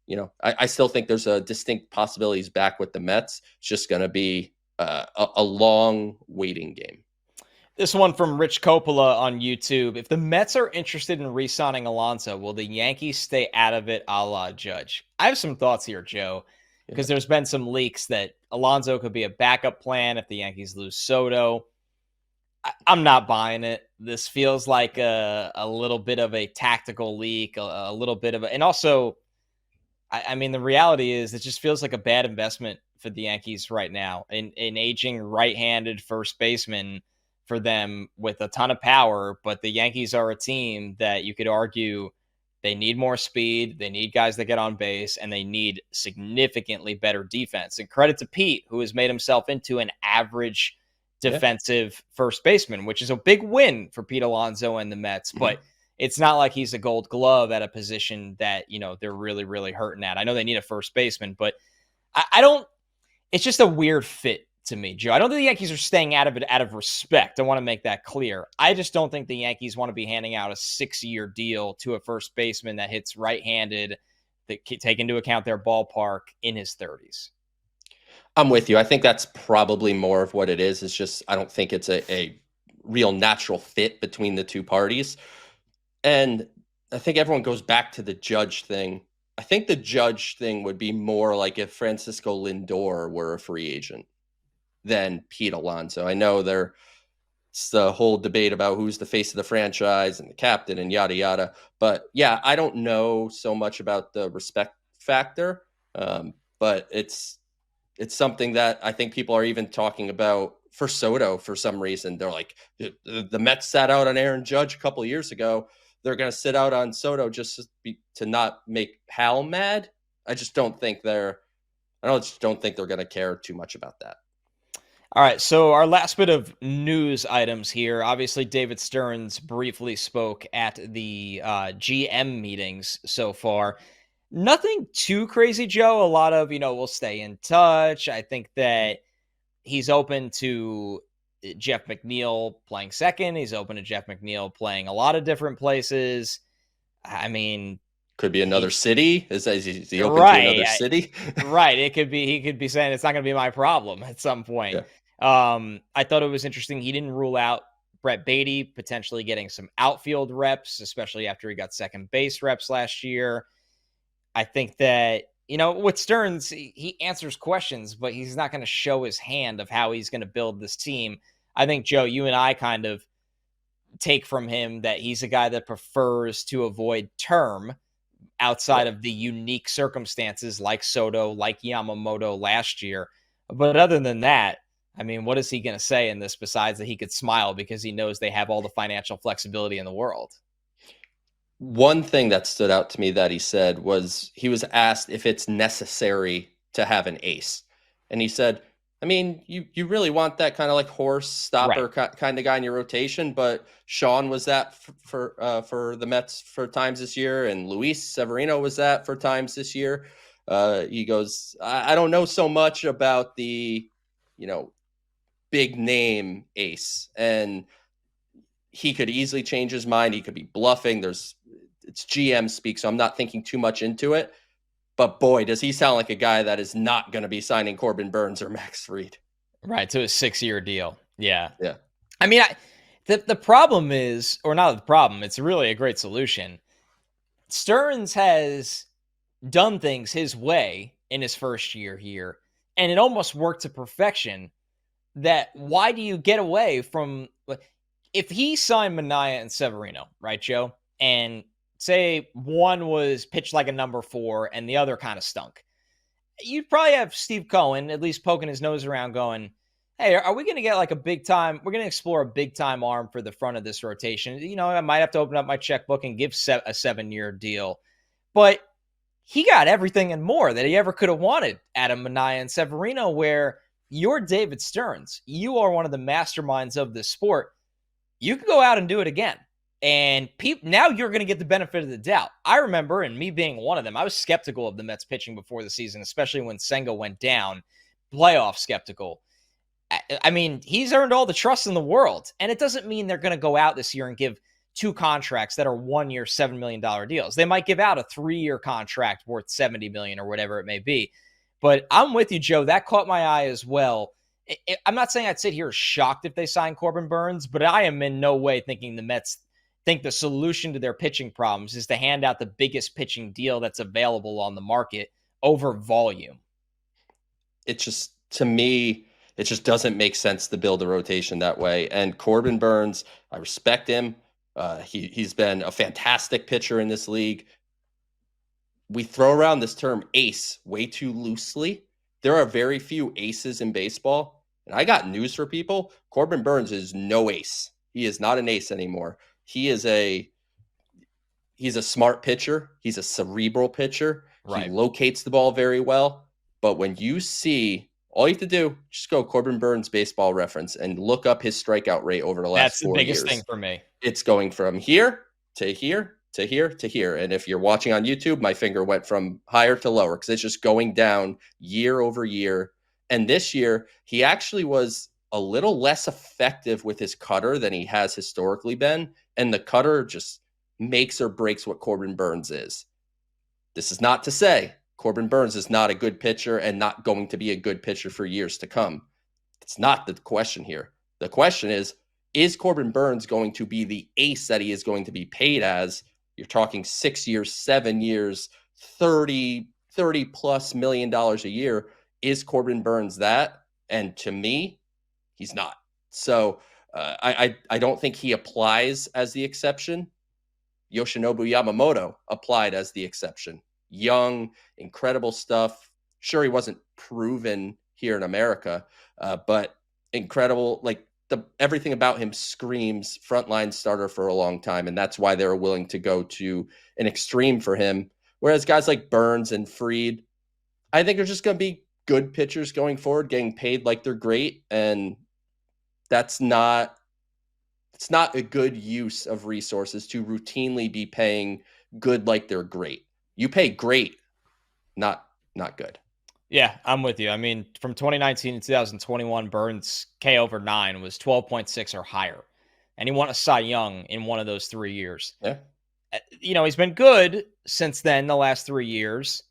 Speaker 2: I still think there's a distinct possibility he's back with the Mets. It's just going to be a long waiting game.
Speaker 1: This one from Rich Coppola on YouTube. If the Mets are interested in re-signing Alonso, will the Yankees stay out of it a la Judge? I have some thoughts here, Joe, because there's been some leaks that Alonso could be a backup plan if the Yankees lose Soto. I'm not buying it. This feels like a little bit of a tactical leak, a little bit of and also, I mean, the reality is it just feels like a bad investment for the Yankees right now. An aging right-handed first baseman for them with a ton of power, but the Yankees are a team that you could argue they need more speed, they need guys that get on base, and they need significantly better defense. And credit to Pete, who has made himself into an average defensive first baseman, which is a big win for Pete Alonso and the Mets, but it's not like he's a gold glove at a position that, they're really, really hurting at. I know they need a first baseman, but I don't, it's just a weird fit to me, Joe. I don't think the Yankees are staying out of it out of respect. I want to make that clear. I just don't think the Yankees want to be handing out a 6-year deal to a first baseman that hits right-handed, that take into account their ballpark, in his 30s.
Speaker 2: I'm with you. I think that's probably more of what it is. It's just, I don't think it's a real natural fit between the two parties. And I think everyone goes back to the Judge thing. I think the Judge thing would be more like if Francisco Lindor were a free agent than Pete Alonso. I know they're it's the whole debate about who's the face of the franchise and the captain and yada yada. But yeah, I don't know so much about the respect factor, but it's something that I think people are even talking about for Soto for some reason. They're like, the Mets sat out on Aaron Judge a couple of years ago. They're going to sit out on Soto just to not make Hal mad. I just don't think they're going to care too much about that.
Speaker 1: All right, so our last bit of news items here. Obviously, David Stearns briefly spoke at the GM meetings so far. Nothing too crazy, Joe. A lot of, we'll stay in touch. I think that he's open to Jeff McNeil playing second. He's open to Jeff McNeil playing a lot of different places. I mean,
Speaker 2: could be another city. Is he open
Speaker 1: right,
Speaker 2: to another city?
Speaker 1: Right. He could be saying it's not going to be my problem at some point.
Speaker 2: Yeah.
Speaker 1: I thought it was interesting. He didn't rule out Brett Beatty potentially getting some outfield reps, especially after he got second base reps last year. I think that, with Stearns, he answers questions, but he's not going to show his hand of how he's going to build this team. I think, Joe, you and I kind of take from him that he's a guy that prefers to avoid term outside of the unique circumstances like Soto, like Yamamoto last year. But other than that, I mean, what is he going to say in this besides that he could smile because he knows they have all the financial flexibility in the world?
Speaker 2: One thing that stood out to me that he said was he was asked if it's necessary to have an ace. And he said, I mean, you really want that kind of like horse stopper kind of guy in your rotation, but Sean was that for the Mets for times this year, and Luis Severino was that for times this year. He goes, I don't know so much about the, big name ace, and he could easily change his mind. He could be bluffing. It's GM speak, so I'm not thinking too much into it. But boy, does he sound like a guy that is not going to be signing Corbin Burnes or Max Fried.
Speaker 1: Right, to a 6-year deal. Yeah.
Speaker 2: Yeah.
Speaker 1: I mean, the problem is, or not the problem, it's really a great solution. Stearns has done things his way in his first year here, and it almost worked to perfection. That why do you get away from, if he signed Manaea and Severino, right, Joe? And say one was pitched like a number 4 and the other kind of stunk. You'd probably have Steve Cohen at least poking his nose around going, hey, are we going to get like a big time? We're going to explore a big time arm for the front of this rotation. I might have to open up my checkbook and give a 7-year deal. But he got everything and more that he ever could have wanted out of Manaea and Severino, where you're David Stearns. You are one of the masterminds of this sport. You could go out and do it again. And now you're going to get the benefit of the doubt. I remember, and me being one of them, I was skeptical of the Mets pitching before the season, especially when Senga went down. Playoff skeptical. I mean, he's earned all the trust in the world. And it doesn't mean they're going to go out this year and give 2 contracts that are 1-year, $7 million deals. They might give out a 3-year contract worth $70 million or whatever it may be. But I'm with you, Joe. That caught my eye as well. I'm not saying I'd sit here shocked if they sign Corbin Burnes, but I am in no way thinking the Mets think the solution to their pitching problems is to hand out the biggest pitching deal that's available on the market over volume.
Speaker 2: It just, to me, it just doesn't make sense to build a rotation that way. And Corbin Burnes, I respect him. He's been a fantastic pitcher in this league. We throw around this term ace way too loosely. There are very few aces in baseball. And I got news for people. Corbin Burnes is no ace. He is not an ace anymore. He's a smart pitcher. He's a cerebral pitcher. Right. He locates the ball very well. But when you see, all you have to do, just go Corbin Burnes baseball reference and look up his strikeout rate over the last 4 years. That's the biggest
Speaker 1: thing for me.
Speaker 2: It's going from here to here to here to here. And if you're watching on YouTube, my finger went from higher to lower because it's just going down year over year. And this year, he actually was a little less effective with his cutter than he has historically been. And the cutter just makes or breaks what Corbin Burnes is. This is not to say Corbin Burnes is not a good pitcher and not going to be a good pitcher for years to come. It's not the question here. The question is Corbin Burnes going to be the ace that he is going to be paid as? You're talking 6 years, 7 years, $30 plus million a year. Is Corbin Burnes that? And to me, he's not. So I don't think he applies as the exception. Yoshinobu Yamamoto applied as the exception. Young, incredible stuff. Sure, he wasn't proven here in America, but incredible. Like everything about him screams frontline starter for a long time, and that's why they were willing to go to an extreme for him. Whereas guys like Burns and Fried, I think are just going to be good pitchers going forward, getting paid like they're great, and that's not it's not a good use of resources to routinely be paying good like they're great. You pay great, not good.
Speaker 1: Yeah, I'm with you. I mean, from 2019 to 2021, Burns' K over 9 was 12.6 or higher. And he won a Cy Young in one of those 3 years.
Speaker 2: Yeah.
Speaker 1: He's been good since then, the last 3 years,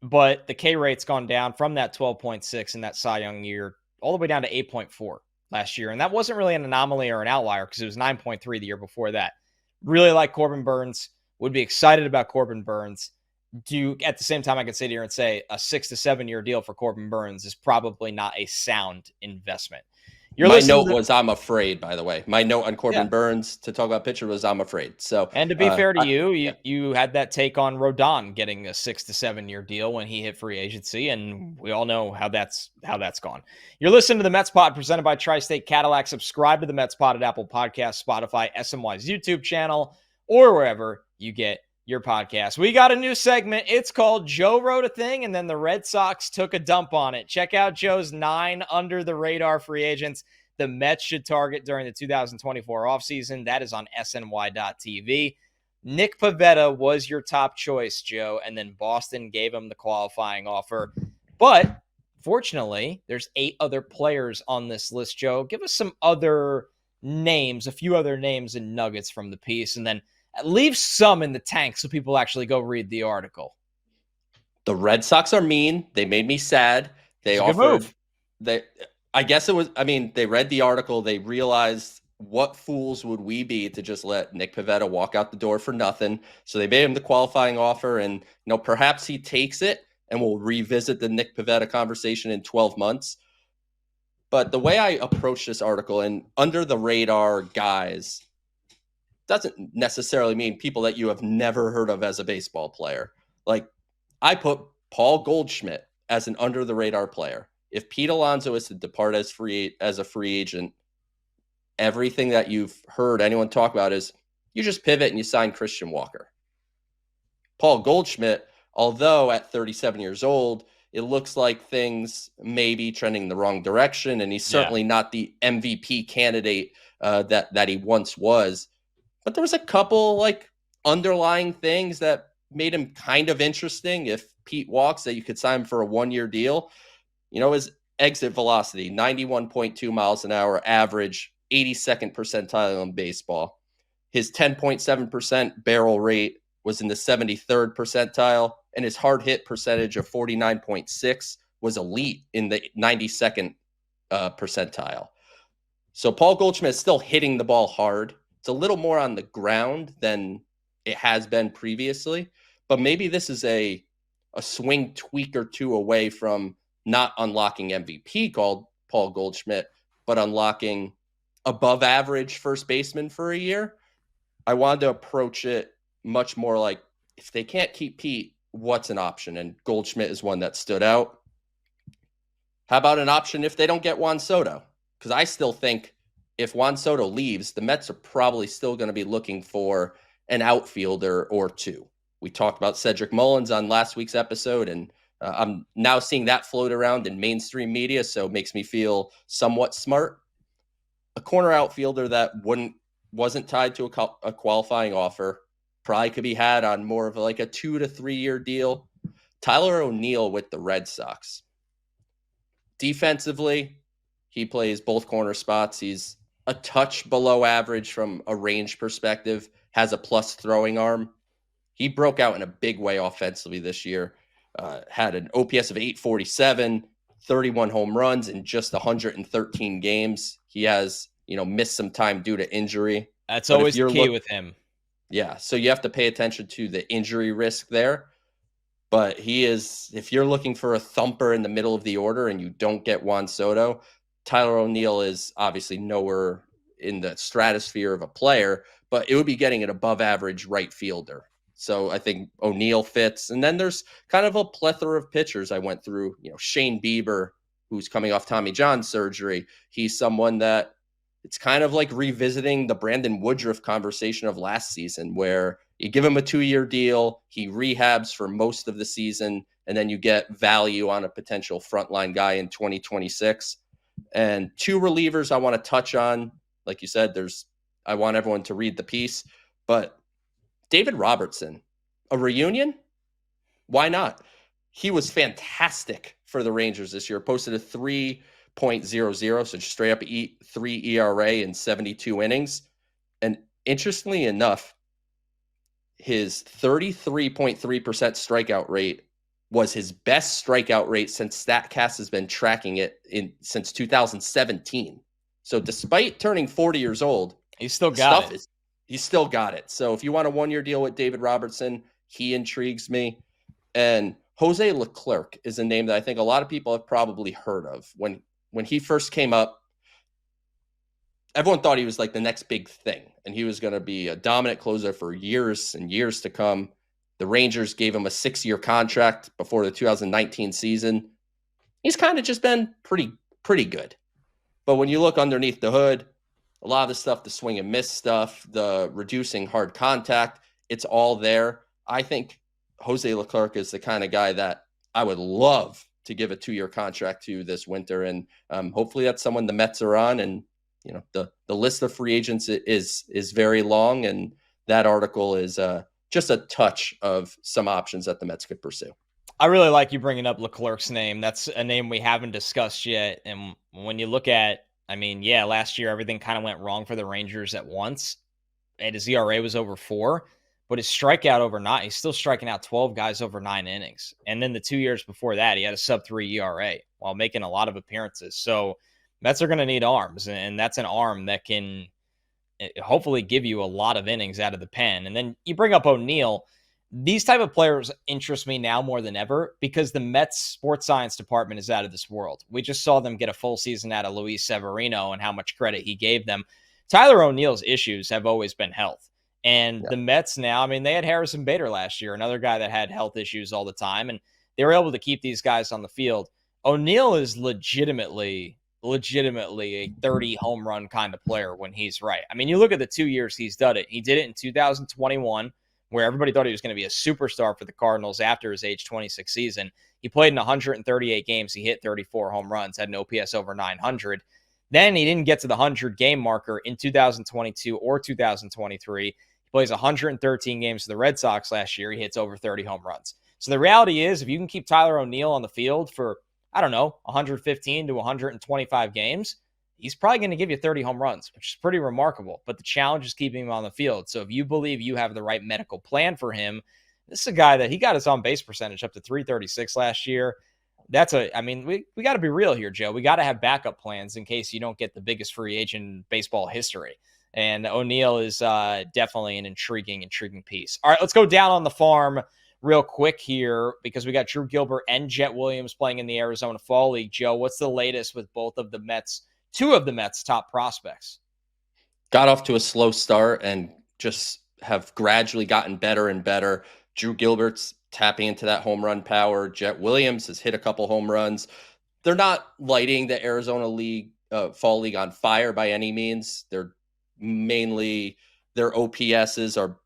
Speaker 1: but the K rate's gone down from that 12.6 in that Cy Young year all the way down to 8.4 last year. And that wasn't really an anomaly or an outlier because it was 9.3 the year before that. Really like Corbin Burns, would be excited about Corbin Burns. At the same time, I could sit here and say a 6 to 7 year deal for Corbin Burns is probably not a sound investment.
Speaker 2: My note was I'm afraid, by the way. My note on Corbin Burns to talk about pitcher was I'm afraid. So,
Speaker 1: and to be fair to you had that take on Rodon getting a 6 to 7 year deal when he hit free agency, and we all know how that's gone. You're listening to the Mets Pod presented by Tri-State Cadillac. Subscribe to the Mets Pod at Apple Podcasts, Spotify, SNY's YouTube channel, or wherever you get your podcast. We got a new segment. It's called Joe Wrote a Thing, and then the Red Sox took a dump on it. Check out Joe's 9 under the radar free agents the Mets should target during the 2024 offseason. That is on SNY.TV. Nick Pivetta was your top choice, Joe, and then Boston gave him the qualifying offer. But fortunately, there's 8 other players on this list, Joe. Give us some other names, a few other names and nuggets from the piece, and then leave some in the tank so people actually go read the article.
Speaker 2: The Red Sox are mean. They made me sad. They offered. I guess it was. I mean, they read the article. They realized what fools would we be to just let Nick Pivetta walk out the door for nothing. So they made him the qualifying offer, and perhaps he takes it, and we'll revisit the Nick Pivetta conversation in 12 months. But the way I approach this article and under the radar guys doesn't necessarily mean people that you have never heard of as a baseball player. Like, I put Paul Goldschmidt as an under the radar player. If Pete Alonso is to depart as a free agent, everything that you've heard anyone talk about is you just pivot and you sign Christian Walker. Paul Goldschmidt, although at 37 years old, it looks like things may be trending in the wrong direction, and he's certainly not the MVP candidate that he once was. But there was a couple underlying things that made him kind of interesting. If Pete walks, that you could sign him for a 1-year deal. His exit velocity, 91.2 miles an hour average, 82nd percentile in baseball. His 10.7% barrel rate was in the 73rd percentile, and his hard hit percentage of 49.6 was elite in the 92nd percentile. So Paul Goldschmidt is still hitting the ball hard. It's a little more on the ground than it has been previously, but maybe this is a swing tweak or two away from not unlocking MVP called Paul Goldschmidt, but unlocking above average first baseman for a year. I wanted to approach it much more like, if they can't keep Pete, what's an option? And Goldschmidt is one that stood out. How about an option if they don't get Juan Soto? Because I still think if Juan Soto leaves, the Mets are probably still going to be looking for an outfielder or two. We talked about Cedric Mullins on last week's episode, and I'm now seeing that float around in mainstream media, so it makes me feel somewhat smart. A corner outfielder that wasn't tied to a qualifying offer, probably could be had on more of a 2 to 3 year deal. Tyler O'Neill with the Red Sox. Defensively, he plays both corner spots. He's a touch below average from a range perspective, has a plus throwing arm. He broke out in a big way offensively this year. Had an OPS of 847, 31 home runs in just 113 games. He has, missed some time due to injury.
Speaker 1: That's always the key with him.
Speaker 2: Yeah, so you have to pay attention to the injury risk there. But if you're looking for a thumper in the middle of the order and you don't get Juan Soto, Tyler O'Neill is obviously nowhere in the stratosphere of a player, but it would be getting an above average right fielder. So I think O'Neill fits. And then there's kind of a plethora of pitchers I went through. Shane Bieber, who's coming off Tommy John surgery. He's someone that it's kind of like revisiting the Brandon Woodruff conversation of last season, where you give him a 2-year deal, he rehabs for most of the season, and then you get value on a potential frontline guy in 2026. And 2 relievers I want to touch on. Like you said, I want everyone to read the piece, but David Robertson, a reunion? Why not? He was fantastic for the Rangers this year. Posted a 3.00, so just straight up 3 ERA in 72 innings. And interestingly enough, his 33.3% strikeout rate was his best strikeout rate since StatCast has been tracking it since 2017. So despite turning 40 years old,
Speaker 1: he's still got it.
Speaker 2: He's still got it. So if you want a 1-year deal with David Robertson, he intrigues me. And Jose Leclerc is a name that I think a lot of people have probably heard of. When he first came up, everyone thought he was like the next big thing, and he was going to be a dominant closer for years and years to come. The Rangers gave him a 6-year contract before the 2019 season. He's kind of just been pretty good. But when you look underneath the hood, a lot of the stuff, the swing and miss stuff, the reducing hard contact, it's all there. I think Jose Leclerc is the kind of guy that I would love to give a 2-year contract to this winter. And hopefully that's someone the Mets are on. And, the list of free agents is very long. And that article is just a touch of some options that the Mets could pursue.
Speaker 1: I really like you bringing up Leclerc's name. That's a name we haven't discussed yet. And when you look at, last year, everything kind of went wrong for the Rangers at once. And his ERA was over 4, but his strikeout over 9, he's still striking out 12 guys over 9 innings. And then the 2 years before that, he had a sub-3 ERA while making a lot of appearances. So Mets are going to need arms, and that's an arm that can hopefully give you a lot of innings out of the pen. And then you bring up O'Neill. These type of players interest me now more than ever because the Mets sports science department is out of this world. We just saw them get a full season out of Luis Severino and how much credit he gave them. Tyler O'Neill's issues have always been health. And the Mets now, they had Harrison Bader last year, another guy that had health issues all the time, and they were able to keep these guys on the field. O'Neill is legitimately a 30 home run kind of player when he's right. You look at the 2 years he's done it. He did it in 2021, where everybody thought he was going to be a superstar for the Cardinals after his age 26 season. He played in 138 games. He hit 34 home runs, had an OPS over 900. Then he didn't get to the 100-game marker in 2022 or 2023. He plays 113 games for the Red Sox last year. He hits over 30 home runs. So the reality is, if you can keep Tyler O'Neill on the field for, 115 to 125 games, he's probably going to give you 30 home runs, which is pretty remarkable. But the challenge is keeping him on the field. So if you believe you have the right medical plan for him, this is a guy that he got his on-base percentage up to 336 last year. We got to be real here, Joe. We got to have backup plans in case you don't get the biggest free agent in baseball history. And O'Neill is definitely an intriguing piece. All right, let's go down on the farm real quick here because we got Drew Gilbert and Jett Williams playing in the Arizona Fall League. Joe, what's the latest with both of the Mets? 2 of the Mets' top prospects?
Speaker 2: Got off to a slow start and just have gradually gotten better and better. Drew Gilbert's tapping into that home run power. Jett Williams has hit a couple home runs. They're not lighting the Arizona League Fall League on fire by any means. They're mainly, their OPSs are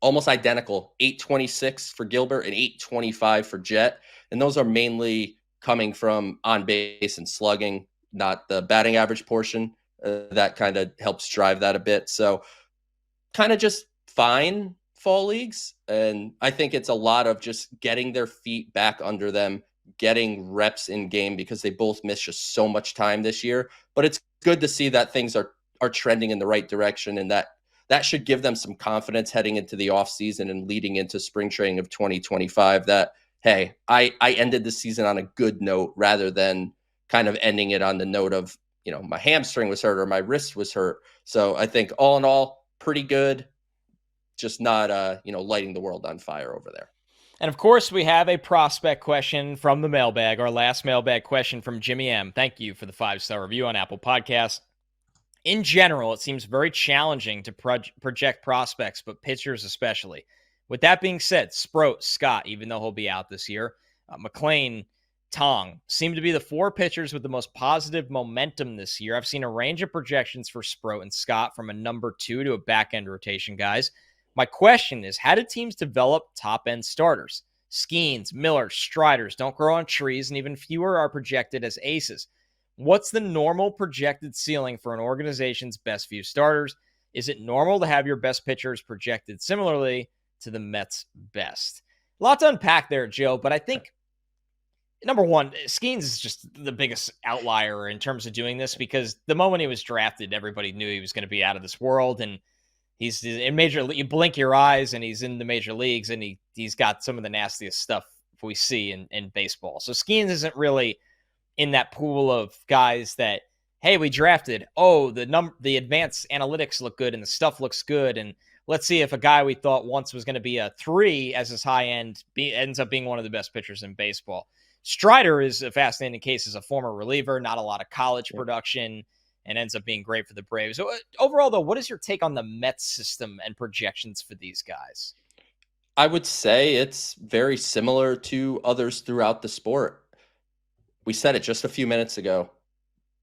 Speaker 2: almost identical, 826 for Gilbert and 825 for Jett. And those are mainly coming from on base and slugging, not the batting average portion. That kind of helps drive that a bit. So kind of just fine fall leagues. And I think it's a lot of just getting their feet back under them, getting reps in game because they both missed just so much time this year. But it's good to see that things are trending in the right direction, and that should give them some confidence heading into the offseason and leading into spring training of 2025 that, hey, I ended the season on a good note rather than kind of ending it on the note of, my hamstring was hurt or my wrist was hurt. So I think all in all, pretty good, just not, lighting the world on fire over there.
Speaker 1: And of course, we have a prospect question from the mailbag, our last mailbag question from Jimmy M. Thank you for the 5-star review on Apple Podcasts. in general, it seems very challenging to project prospects, but pitchers especially. With that being said, Sproat, Scott, even though he'll be out this year, McLean, Tong seem to be the four pitchers with the most positive momentum this year. I've seen a range of projections for Sproat and Scott from a number 2 to a back-end rotation guys. My question is, how do teams develop top-end starters? Skeens, Millers, Striders don't grow on trees, and even fewer are projected as aces. What's the normal projected ceiling for an organization's best few starters? Is it normal to have your best pitchers projected similarly to the Mets' best? A lot to unpack there, Joe, but I think number one, Skeens is just the biggest outlier in terms of doing this because the moment he was drafted, everybody knew he was going to be out of this world. And he's in major, you blink your eyes and he's in the major leagues and he's got some of the nastiest stuff we see in baseball. So Skeens isn't really in that pool of guys that, hey, we drafted, the advanced analytics look good and the stuff looks good. And let's see if a guy we thought once was going to be a 3 as his high end ends up being one of the best pitchers in baseball. Strider is a fascinating case as a former reliever, not a lot of college production, and ends up being great for the Braves. So overall, though, what is your take on the Mets system and projections for these guys?
Speaker 2: I would say it's very similar to others throughout the sport. We said it just a few minutes ago.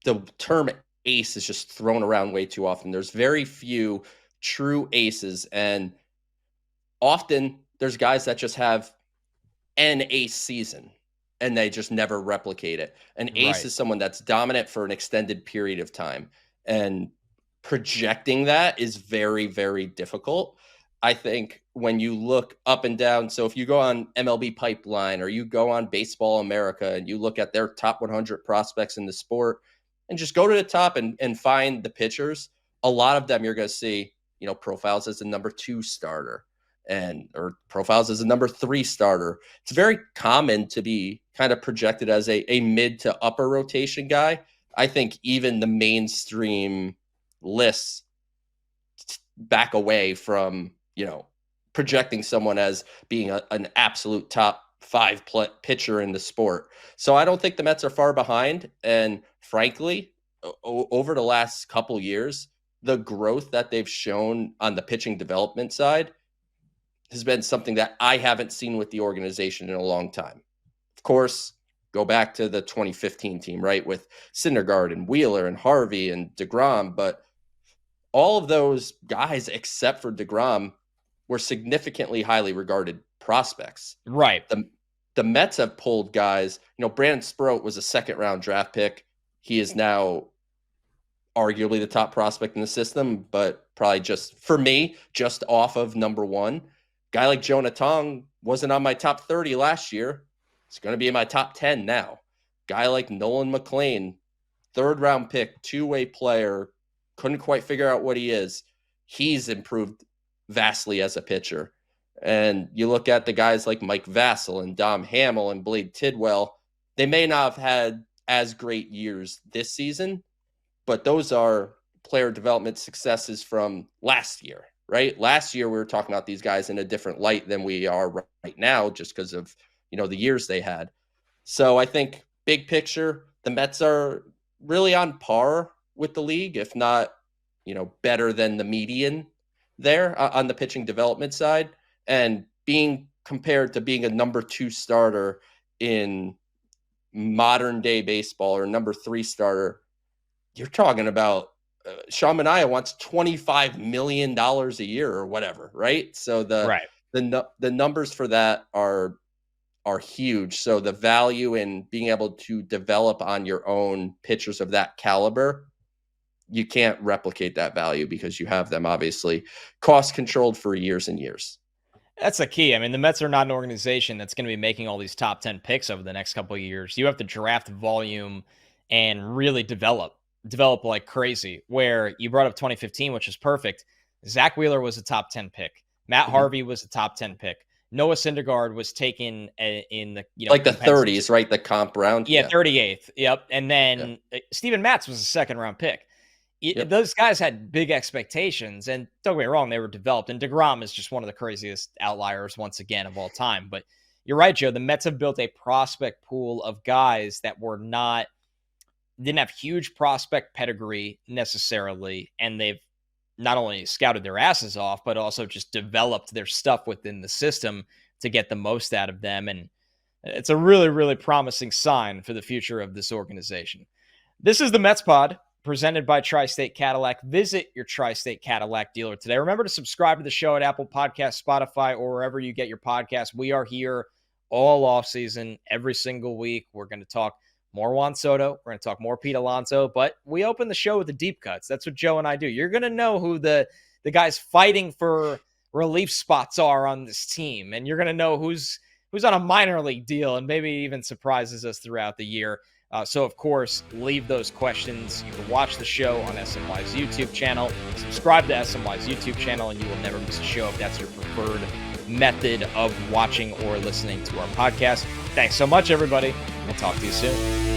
Speaker 2: The term ace is just thrown around way too often. There's very few true aces, and often there's guys that just have an ace season and they just never replicate it. An ace is someone that's dominant for an extended period of time, and projecting that is very, very difficult. I think when you look up and down, so if you go on MLB Pipeline or you go on Baseball America and you look at their top 100 prospects in the sport and just go to the top and find the pitchers, a lot of them you're going to see, profiles as a number 2 starter or profiles as a number 3 starter. It's very common to be kind of projected as a mid to upper rotation guy. I think even the mainstream lists back away from, projecting someone as being an absolute top 5 pitcher in the sport. So I don't think the Mets are far behind. And frankly, over the last couple years, the growth that they've shown on the pitching development side has been something that I haven't seen with the organization in a long time. Of course, go back to the 2015 team, right? With Syndergaard and Wheeler and Harvey and DeGrom. But all of those guys, except for DeGrom, were significantly highly regarded prospects.
Speaker 1: Right.
Speaker 2: The Mets have pulled guys, Brandon Sproat was a 2nd-round draft pick. He is now arguably the top prospect in the system, but probably just off of number 1. Guy like Jonah Tong wasn't on my top 30 last year. It's going to be in my top 10 now. Guy like Nolan McLean, 3rd-round pick, 2-way player, couldn't quite figure out what he is. He's improved vastly as a pitcher. And you look at the guys like Mike Vassell and Dom Hamill and Blade Tidwell, they may not have had as great years this season, but those are player development successes from last year, right? Last year, we were talking about these guys in a different light than we are right now, just because of, the years they had. So I think big picture, the Mets are really on par with the league, if not, better than the median there on the pitching development side, and being compared to being a number 2 starter in modern day baseball or number 3 starter. You're talking about Sean Manaea wants $25 million a year or whatever, right? So the numbers for that are huge. So the value in being able to develop on your own pitchers of that caliber, you can't replicate that value because you have them obviously cost controlled for years and years.
Speaker 1: That's the key. I mean, the Mets are not an organization that's going to be making all these top 10 picks over the next couple of years. You have to draft volume and really develop like crazy. Where you brought up 2015, which is perfect. Zach Wheeler was a top 10 pick. Matt Harvey was a top 10 pick. Noah Syndergaard was taken in the the
Speaker 2: 30s, right? The comp round.
Speaker 1: Yeah, 38th. Yep. And then Steven Matz was a 2nd-round pick. Those guys had big expectations, and don't get me wrong, they were developed. And DeGrom is just one of the craziest outliers once again of all time. But you're right, Joe. The Mets have built a prospect pool of guys that were not didn't have huge prospect pedigree necessarily, and they've not only scouted their asses off, but also just developed their stuff within the system to get the most out of them. And it's a really, really promising sign for the future of this organization. This is the Mets Pod, presented by Tri-State Cadillac. Visit your Tri-State Cadillac dealer today. Remember to subscribe to the show at Apple Podcasts, Spotify, or wherever you get your podcasts. We are here all offseason, every single week. We're going to talk more Juan Soto. We're going to talk more Pete Alonso, but we open the show with the deep cuts. That's what Joe and I do. You're going to know who the guys fighting for relief spots are on this team, and you're going to know who's on a minor league deal and maybe even surprises us throughout the year. So, of course, leave those questions. You can watch the show on SNY's YouTube channel. Subscribe to SNY's YouTube channel, and you will never miss a show if that's your preferred method of watching or listening to our podcast. Thanks so much, everybody. We'll talk to you soon.